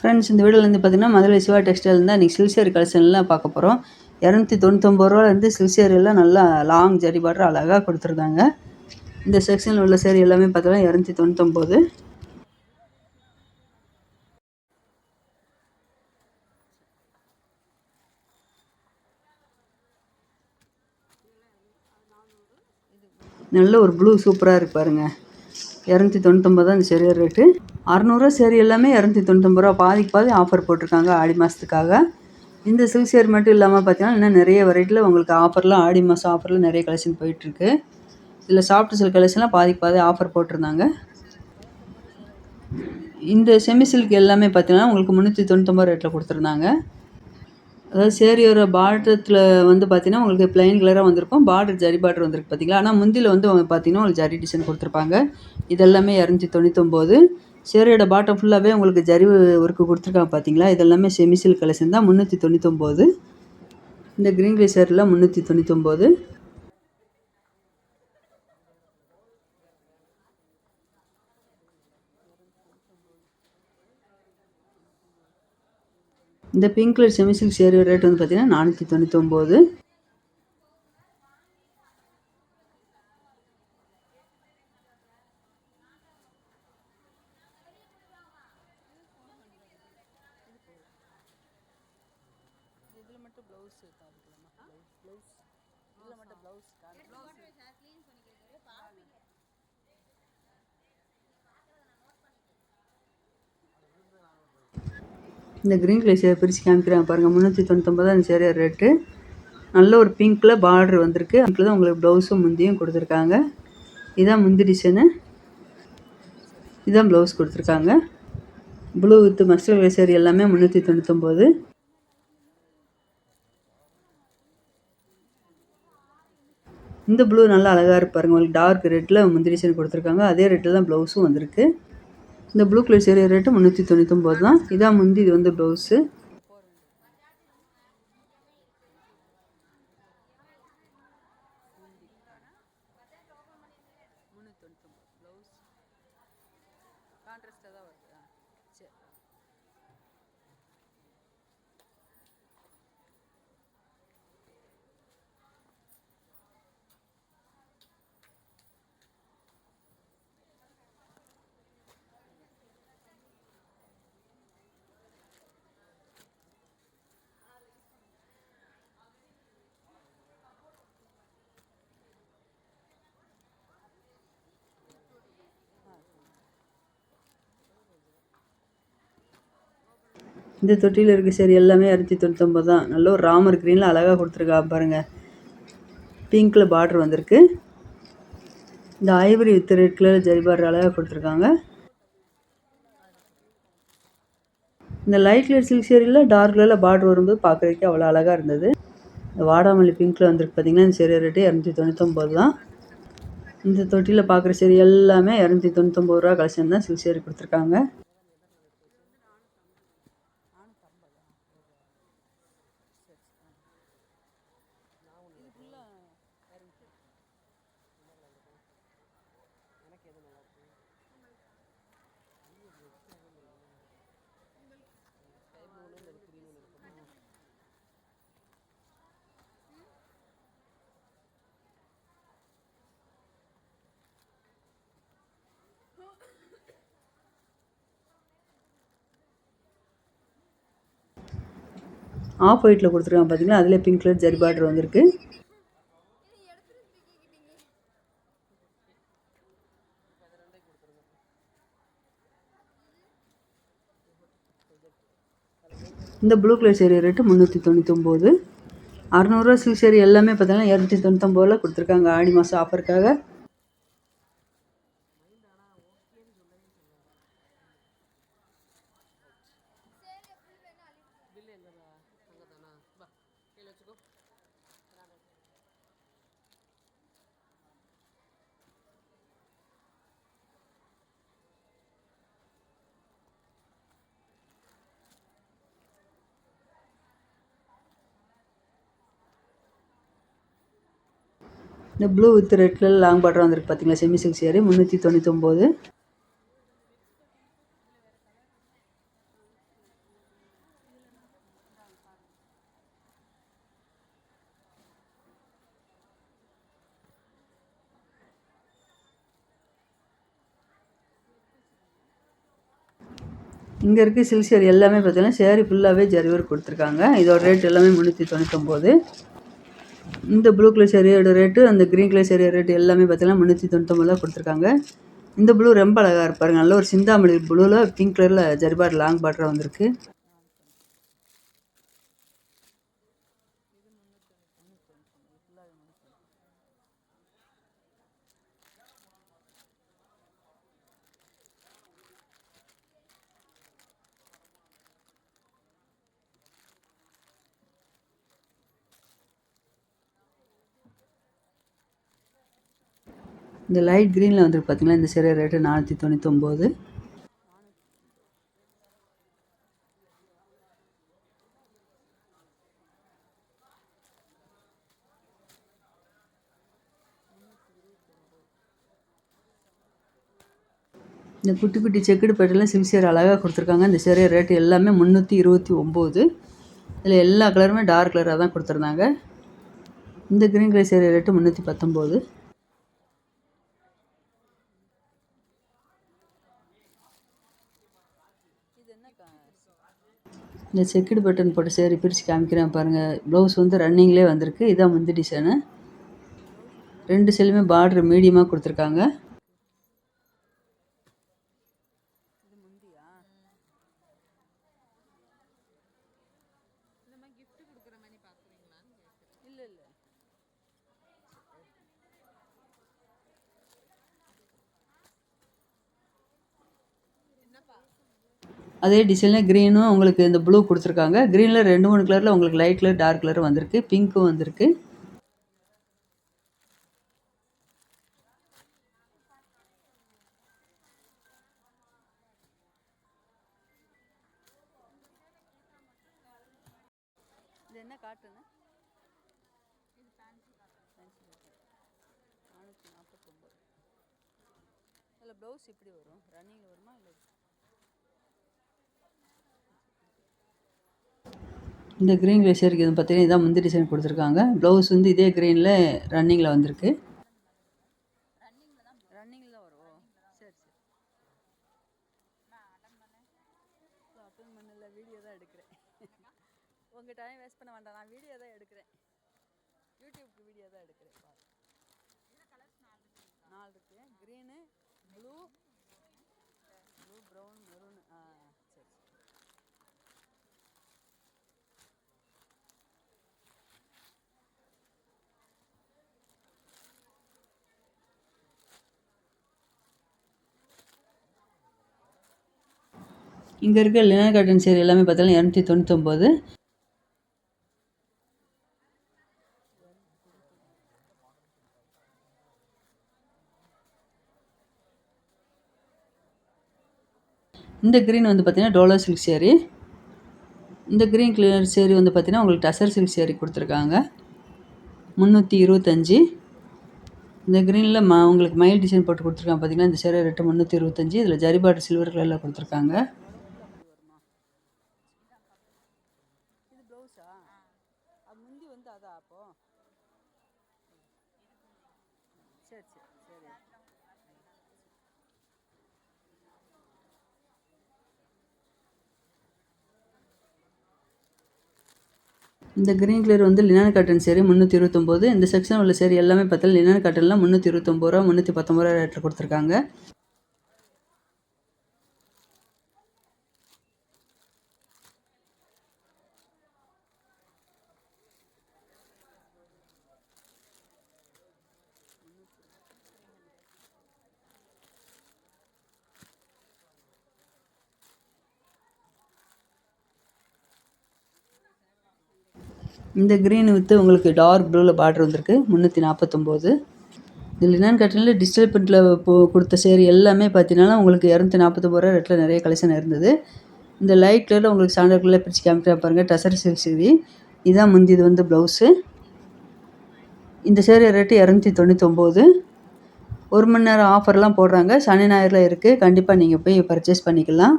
Friends, இந்த வீடியோலேருந்து பார்த்தீங்கன்னா Madurai Siva textile தான் இன்றைக்கி சில்க் சேரி கலெக்ஷன்லாம் பார்க்க போகிறோம். 299 ரூபாலேருந்து சில்க் சேரியெல்லாம் நல்லா லாங் ஜரி பார்டர் அழகாக கொடுத்துருந்தாங்க. இந்த செக்ஷனில் உள்ள சேரி எல்லாமே பார்த்தீங்கன்னா 299. நல்ல ஒரு ப்ளூ சூப்பராக இருக்கு பாருங்கள். 299 தான் இந்த சேரி ரேட்டு. 600 சேரி எல்லாமே 299 ரூபா. பாதிக்கு பாதி ஆஃபர் போட்டிருக்காங்க ஆடி மாதத்துக்காக. இந்த சில்க் சேரி மட்டும் இல்லாமல் பார்த்தீங்கன்னா இன்னும் நிறைய வெரைட்டியில் உங்களுக்கு ஆஃபர்லாம் ஆடி மாதம் ஆஃபரில் நிறைய கலெக்ஷன் போயிட்டுருக்கு. இதில் சாஃப்ட் சில்க் கலெக்ஷன்லாம் பாதிக்கு பாதி ஆஃபர் போட்டிருந்தாங்க. இந்த செமி சில்க் எல்லாமே பார்த்தீங்கன்னா உங்களுக்கு 399 ரேட்டில் கொடுத்துருந்தாங்க. அதாவது சேரியோட பார்டரத்தில் வந்து பார்த்தீங்கன்னா உங்களுக்கு பிளைன் கலராக வந்திருக்கும். பார்டர் ஜரி பார்டர் வந்திருக்கு பார்த்தீங்களா. ஆனால் முந்தியில் வந்து பார்த்தீங்கன்னா உங்களுக்கு ஜரி டிசைன் கொடுத்துருப்பாங்க. இதெல்லாமே 299. சேரியோட பாட்டம் ஃபுல்லாகவே உங்களுக்கு ஜரி ஒர்க்கு கொடுத்துருக்காங்க பார்த்தீங்களா. இதெல்லாமே செமி சில்க் கலெக்ஷன் தான். 399. இந்த க்ரீன் கலர் சேரில் 399. இந்த பிங்க் கலர் செமி சில்க் சேரி ரேட் வந்து பார்த்தீங்கன்னா 499. இந்த க்ரீன் கலர் சேரி பிரித்து காமிக்கிறாங்க பாருங்கள். 399 தான் இந்த சேரி ரேட்டு. நல்ல ஒரு பிங்க்கில் பார்டர் வந்திருக்கு. அதில் தான் உங்களுக்கு ப்ளவுஸும் முந்தியும் கொடுத்துருக்காங்க. இதான் முந்தி டிசைனு. இதான் ப்ளவுஸ் கொடுத்துருக்காங்க. ப்ளூ வித் மஸ்டர்ட் கலர் சேரி எல்லாமே 399. இந்த ப்ளூ நல்லா அழகாக இருக்கு பாருங்கள். உங்களுக்கு டார்க் ரெட்டில் முந்திரி டிசைன் கொடுத்துருக்காங்க. அதே ரேட்டில் தான் ப்ளவுஸும் வந்திருக்கு. இந்த ப்ளூ கலர் சேரி ரேட்டு 399 தான். இதான் முந்தி, இது வந்து ப்ளவுஸு. இந்த தொட்டியில் இருக்க சேரி எல்லாமே 299 தான். நல்ல ஒரு ராமர் க்ரீனில் அழகாக கொடுத்துருக்கா பாருங்கள். பிங்க்கில் பார்டர் வந்திருக்கு. இந்த Ivory with red colour zari border அழகாக கொடுத்துருக்காங்க. இந்த லைட் கலர் சில்க் சேரியில் டார்க் கலரில் பார்டர் வரும்போது பார்க்குறதுக்கே அவ்வளோ அழகாக இருந்தது. இந்த வாடாமல்லி பிங்க்கில் வந்திருக்கு பார்த்தீங்கன்னா. இந்த சேரி ரேட்டு 299 தான். இந்த தொட்டியில் பார்க்குற சேரி எல்லாமே 299 ரூபா கலெக்ஷன் தான் சில்க் சேரி கொடுத்துருக்காங்க. ஆஃப் ஒயிட்டில் கொடுத்துருக்காங்க பார்த்தீங்களா. அதில் பிங்க் கலர் ஜரி பார்டர் வந்திருக்கு. இந்த ப்ளூ கலர் சேரி ரேட்டு 399. 600 சில்க் சேரி எல்லாமே பார்த்தீங்கன்னா 299 கொடுத்துருக்காங்க ஆடி மாதம் ஆஃபருக்காக. இந்த blue with red colour long border வந்திருக்கு பார்த்தீங்களா. செமி சில்க் சேரி 399. இங்கே இருக்க சில்க் சேரீ எல்லாமே பார்த்தீங்கன்னா சேரீ ஃபுல்லாகவே ஜரி ஒர்க் கொடுத்துருக்காங்க. இதோட ரேட் எல்லாமே 399. இந்த ப்ளூ கலர் சேரீயோட ரேட்டு, அந்த க்ரீன் கலர் சேரீயோட ரேட்டு எல்லாமே பார்த்தீங்கன்னா 399 தான் கொடுத்துருக்காங்க. இந்த ப்ளூ ரொம்ப அழகாக இருப்பாருங்க. நல்ல ஒரு சிந்தாமணி ப்ளூவில் பிங்க் கலரில் ஜரி பார்டர் லாங் பார்டராக வந்திருக்கு. இந்த லைட் க்ரீனில் வந்துருக்கு பார்த்தீங்களா, இந்த சேரீ ரேட்டு 499. இந்த குட்டி குட்டி செக்குடு பேட்டர்ல சில்க் சேரீ அழகாக கொடுத்துருக்காங்க. இந்த சேரீ ரேட்டு எல்லாமே 329. இதில் எல்லா கலருமே டார்க் கலராக தான் கொடுத்துருந்தாங்க. இந்த க்ரீன் கலர் சேரீ ரேட்டு 319. இந்த செக்குடு பட்டன் போட்ட சேரீ பிரித்து காமிக்கிறேன் பாருங்கள். ப்ளவுஸ் வந்து ரன்னிங்லேயே வந்திருக்கு. இதான் முந்தி டிசைனு. 2 சைடுமே பார்டர் மீடியமாக கொடுத்துருக்காங்க. அதே டிசைனில் க்ரீனும் உங்களுக்கு இந்த ப்ளூ கொடுத்துருக்காங்க. க்ரீனில் 2, 3 கலரில் உங்களுக்கு லைட் கலர், டார்க் கலர் வந்திருக்கு. பிங்க்கும் வந்திருக்கு. இது என்ன காட்டுங்க? இது ஃபேன்சி காட்டன். 449. இதில் ப்ளவுஸ் எப்படி வரும்? ரன்னிங்கில் வருமா இல்லை? இந்த க்ரீன் கலர் சேரீக்கு வந்து பார்த்தீங்கன்னா இதான் முந்தி டிசைன் கொடுத்துருக்காங்க. ப்ளவுஸ் வந்து இதே க்ரீனில் ரன்னிங்கில் வந்திருக்கு. ரன்னிங்கில் தான் வரும். சரி சரி. அட்டன் பண்ணல, வீடியோ தான் எடுக்கிறேன். உங்கள் டைம் வேஸ்ட் பண்ண வேண்டாம், நான் வீடியோ தான் எடுக்கிறேன். யூடியூப்க்கு வீடியோ தான் எடுக்கிறேன். 4 இருக்கு. Green, blue, brown, maroon. சரி. இங்கே இருக்க லினன் காட்டன் சேரீ எல்லாமே பார்த்தீங்கன்னா 299. இந்த க்ரீன் வந்து பார்த்தீங்கன்னா டோலா சில்க் சேரீ. இந்த க்ரீன் கலர் சேரீ வந்து பார்த்தீங்கன்னா உங்களுக்கு டசர் சில்க் சேரீ கொடுத்துருக்காங்க. 325. இந்த க்ரீனில் உங்களுக்கு மயில் டிசைன் போட்டு கொடுத்துருக்காங்க பார்த்தீங்கன்னா. இந்த சேரீ ரேட்டு 325. இதில் ஜரி பார்டர் சில்வர் கலரில் கொடுத்துருக்காங்க. இது ப்ளவுஸா? அது முந்தி வந்து அதா அப்போ? சரி சரி சரி. இந்த க்ரீன் கலர் வந்து லினன் காட்டன் சேரீ 329. இந்த செக்ஷன் உள்ள சேரீ எல்லாமே பார்த்தீங்கன்னா லினன் காட்டனில் 329 ரூபா, 319 ரூபா ரேட்டில் கொடுத்துருக்காங்க. இந்த க்ரீன் வித்து உங்களுக்கு டார்க் ப்ளூவில் பார்டர் வந்திருக்கு. 349. இந்த லினன் காட்டனில் டிஜிட்டல் பிரிண்டில் கொடுத்த சேரீ எல்லாமே பார்த்தீங்கன்னா உங்களுக்கு 249 ரூபா ரேட்டில் நிறைய கலெக்ஷன் இருந்தது. இந்த லைட் கலரில் உங்களுக்கு சாண்டல் கலரில் பிரித்து காமிக்கிறேன் பாருங்கள். டசர் சில்க் சேரீ. இதான் முந்தி, இது வந்து ப்ளவுஸு. இந்த சேரீ ரேட்டு 299. 1 மணி நேரம் ஆஃபர்லாம் போடுறாங்க. சனி ஞாயிறில் இருக்குது. கண்டிப்பாக நீங்கள் போய் பர்ச்சேஸ் பண்ணிக்கலாம்.